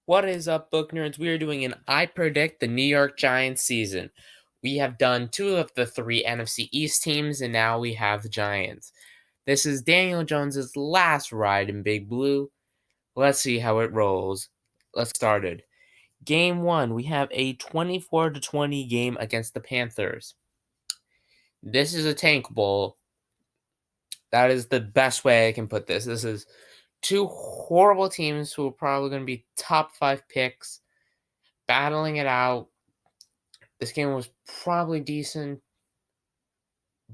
What is up, book nerds? We are doing an I Predict the New York Giants season. We have done 2 of the 3 NFC East teams, and now we have the Giants. This is Daniel Jones's last ride in Big Blue. Let's see how it rolls. Let's get started. Game 1, we have a 24-20 game against the Panthers. This is a tank bowl. That is the best way I can put this. This is 2 horrible teams who are probably going to be top 5 picks, battling it out. This game was probably decent,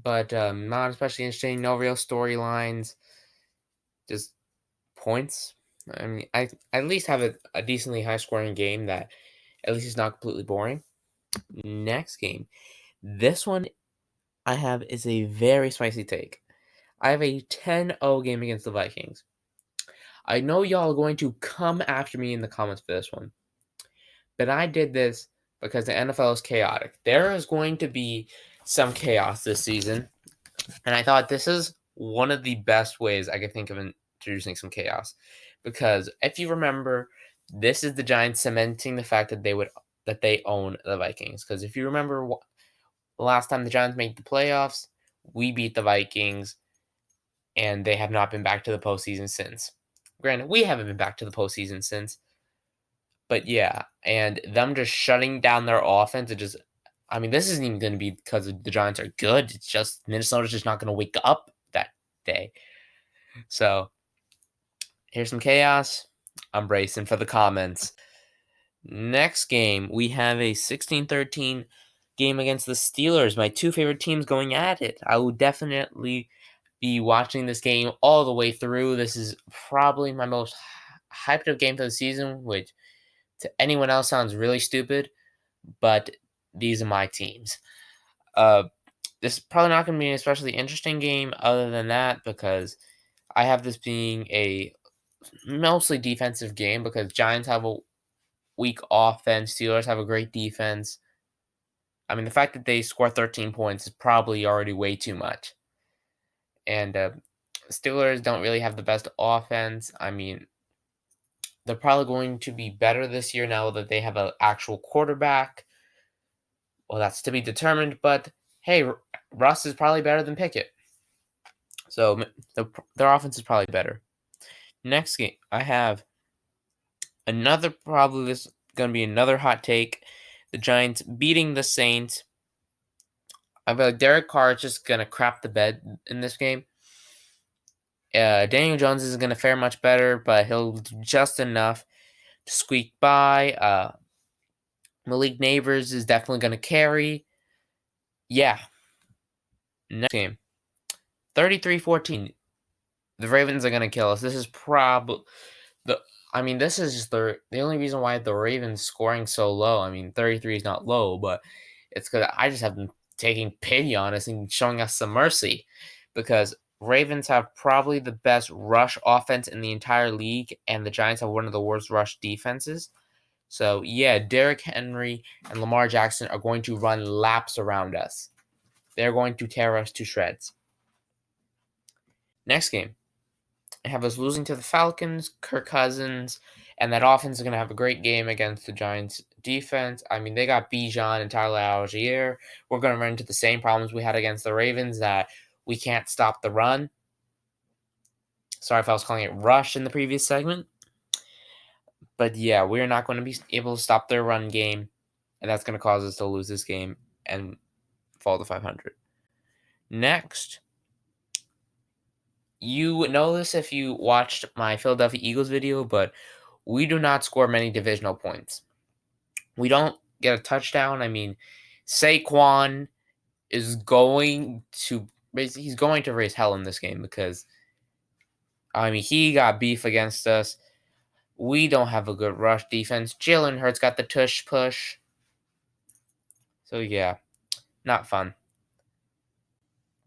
but not especially interesting. No real storylines, just points. I mean, I at least have a decently high scoring game that at least is not completely boring. Next game. This one I have is a very spicy take. I have a 10-0 game against the Vikings. I know y'all are going to come after me in the comments for this one, but I did this because the NFL is chaotic. There is going to be some chaos this season, and I thought this is one of the best ways I could think of introducing some chaos. Because if you remember, this is the Giants cementing the fact that they own the Vikings. Because if you remember, the last time the Giants made the playoffs, we beat the Vikings, and they have not been back to the postseason since. Granted, we haven't been back to the postseason since. But yeah, and them just shutting down their offense, this isn't even going to be because the Giants are good. It's just Minnesota's just not going to wake up that day. So here's some chaos. I'm bracing for the comments. Next game, we have a 16-13 game against the Steelers. My 2 favorite teams going at it. I will definitely be watching this game all the way through. This is probably my most hyped up game for the season, which to anyone else sounds really stupid, but these are my teams. This is probably not going to be an especially interesting game other than that, because I have this being a mostly defensive game because Giants have a weak offense. Steelers have a great defense. I mean, the fact that they score 13 points is probably already way too much. And Steelers don't really have the best offense. I mean, they're probably going to be better this year now that they have an actual quarterback. Well, that's to be determined, but hey, Russ is probably better than Pickett. So their offense is probably better. Next game, I have probably this is going to be another hot take. The Giants beating the Saints. I feel like Derek Carr is just going to crap the bed in this game. Daniel Jones is going to fare much better, but he'll do just enough to squeak by. Malik Neighbors is definitely going to carry. Yeah. Next game. 33-14. The Ravens are going to kill us. This is probably this is just the only reason why the Ravens scoring so low. I mean, 33 is not low, but it's because I just have them taking pity on us and showing us some mercy, because Ravens have probably the best rush offense in the entire league, and the Giants have one of the worst rush defenses. So, yeah, Derrick Henry and Lamar Jackson are going to run laps around us. They're going to tear us to shreds. Next game, I have us losing to the Falcons, Kirk Cousins, and that offense is going to have a great game against the Giants' defense. I mean, they got Bijan and Tyler Algier. We're going to run into the same problems we had against the Ravens, that we can't stop the run. Sorry if I was calling it rush in the previous segment. But yeah, we're not going to be able to stop their run game, and that's going to cause us to lose this game and fall to 500. Next, you know this if you watched my Philadelphia Eagles video, but we do not score many divisional points. We don't get a touchdown. I mean, Saquon is going to raise hell in this game, because he got beef against us. We don't have a good rush defense. Jalen Hurts got the tush push. So yeah, not fun.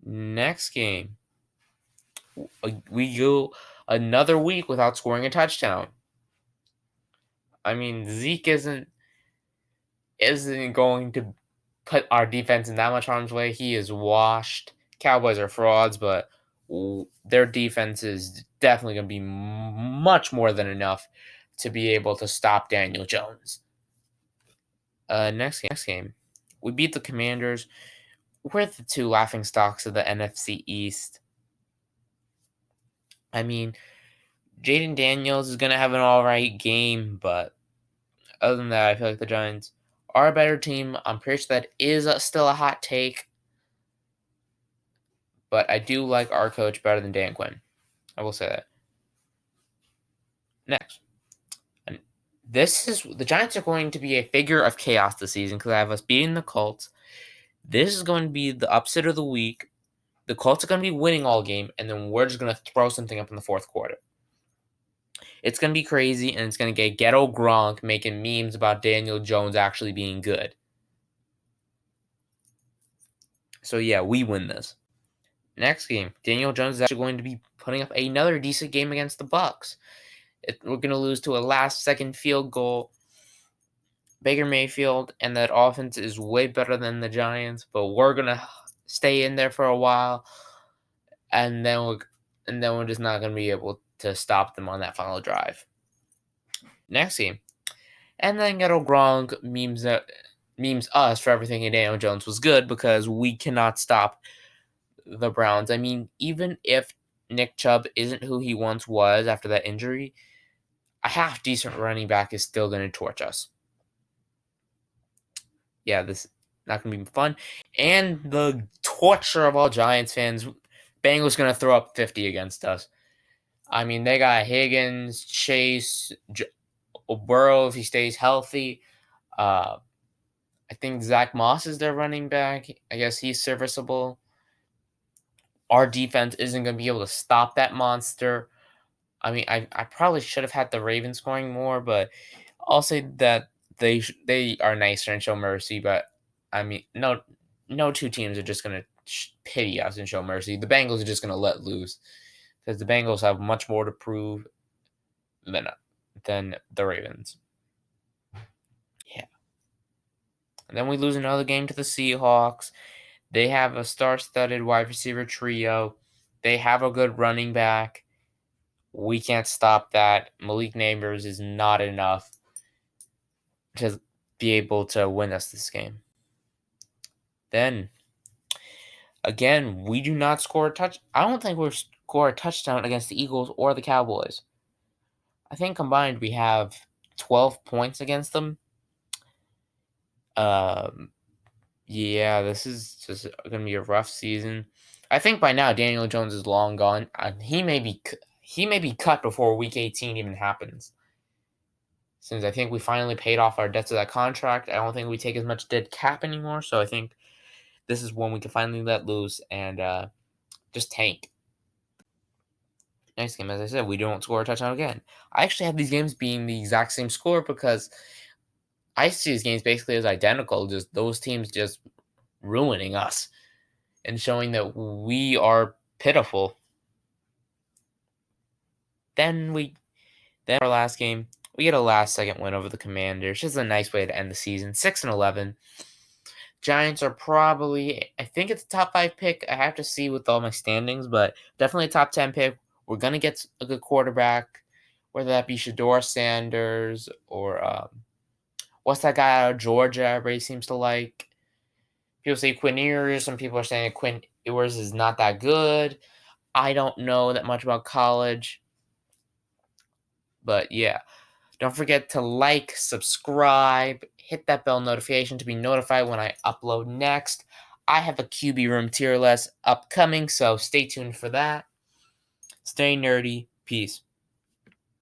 Next game, we go another week without scoring a touchdown. I mean, Zeke isn't going to put our defense in that much harm's way. He is washed. Cowboys are frauds, but their defense is definitely going to be much more than enough to be able to stop Daniel Jones. Next game, we beat the Commanders. We're the two laughing stocks of the NFC East. I mean, Jaden Daniels is going to have an alright game, but other than that, I feel like the Giants are a better team. I'm pretty sure that is still a hot take, but I do like our coach better than Dan Quinn. I will say that. Next. And the Giants are going to be a figure of chaos this season because I have us beating the Colts. This is going to be the upset of the week. The Colts are going to be winning all game, and then we're just going to throw something up in the fourth quarter. It's going to be crazy, and it's going to get Ghetto Gronk making memes about Daniel Jones actually being good. So, yeah, we win this. Next game, Daniel Jones is actually going to be putting up another decent game against the Bucs. We're going to lose to a last-second field goal. Baker Mayfield and that offense is way better than the Giants, but we're going to stay in there for a while, and then we're just not going to be able to stop them on that final drive. Next game. And then Ghetto Gronk memes us for everything Daniel Jones was good because we cannot stop the Browns. I mean, even if Nick Chubb isn't who he once was after that injury, a half-decent running back is still going to torch us. Yeah, this is not going to be fun. And the torture of all Giants fans, Bengals going to throw up 50 against us. I mean, they got Higgins, Chase, Burrow if he stays healthy. I think Zach Moss is their running back. I guess he's serviceable. Our defense isn't going to be able to stop that monster. I mean, I probably should have had the Ravens scoring more, but I'll say that they are nicer and show mercy. But I mean, no two teams are just going to pity us and show mercy. The Bengals are just going to let loose because the Bengals have much more to prove than the Ravens. Yeah. And then we lose another game to the Seahawks. They have a star-studded wide receiver trio. They have a good running back. We can't stop that. Malik Neighbors is not enough to be able to win us this game. Then, again, we do not score a touch. I don't think we'll score a touchdown against the Eagles or the Cowboys. I think combined we have 12 points against them. Yeah, this is just going to be a rough season. I think by now Daniel Jones is long gone. He may be cut before Week 18 even happens. Since I think we finally paid off our debts of that contract, I don't think we take as much dead cap anymore. So I think this is when we can finally let loose and just tank. Next game, as I said, we don't score a touchdown again. I actually have these games being the exact same score because I see these games basically as identical, just those teams just ruining us and showing that we are pitiful. Then our last game, we get a last-second win over the Commanders. Just a nice way to end the season, 6-11. Giants are probably, I think it's a top 5 pick. I have to see with all my standings, but definitely a top 10 pick. We're going to get a good quarterback, whether that be Shador Sanders or what's that guy out of Georgia everybody seems to like? People say Quinn Ewers. Some people are saying Quinn Ewers is not that good. I don't know that much about college. But yeah, don't forget to like, subscribe, hit that bell notification to be notified when I upload next. I have a QB Room tier list upcoming, so stay tuned for that. Stay nerdy. Peace.